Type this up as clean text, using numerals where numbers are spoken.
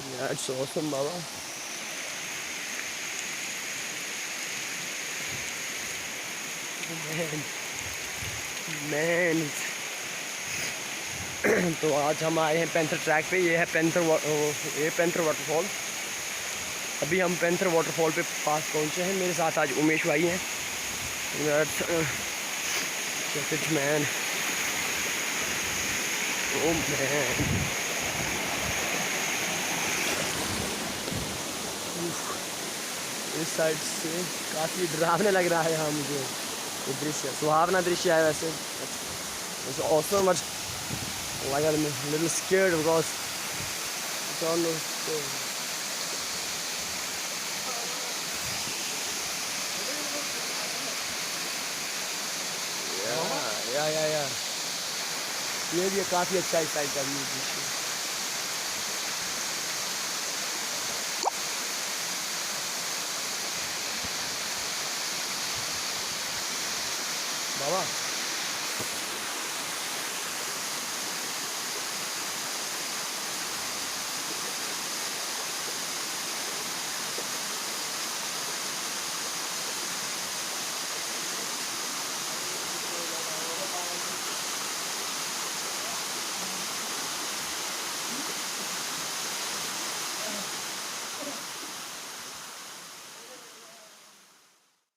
That's awesome, Baba. Man तो आज हम आए हैं पेंथर ट्रैक पे। ये है पेंथर वाटरफॉल। अभी हम पेंथर वाटरफॉल पे पास पहुंचे हैं। मेरे साथ आज उमेश भाई हैं। मैन ओ मैन, इस साइड से काफ़ी डरावने लग रहा है यहाँ मुझे। ये दृश्य सुहावना दृश्य है वैसे। It's also much like I'm a little scared because it's almost yeah. ये भी काफ़ी अच्छा इस साइड का व्यू दृश्य। बाबा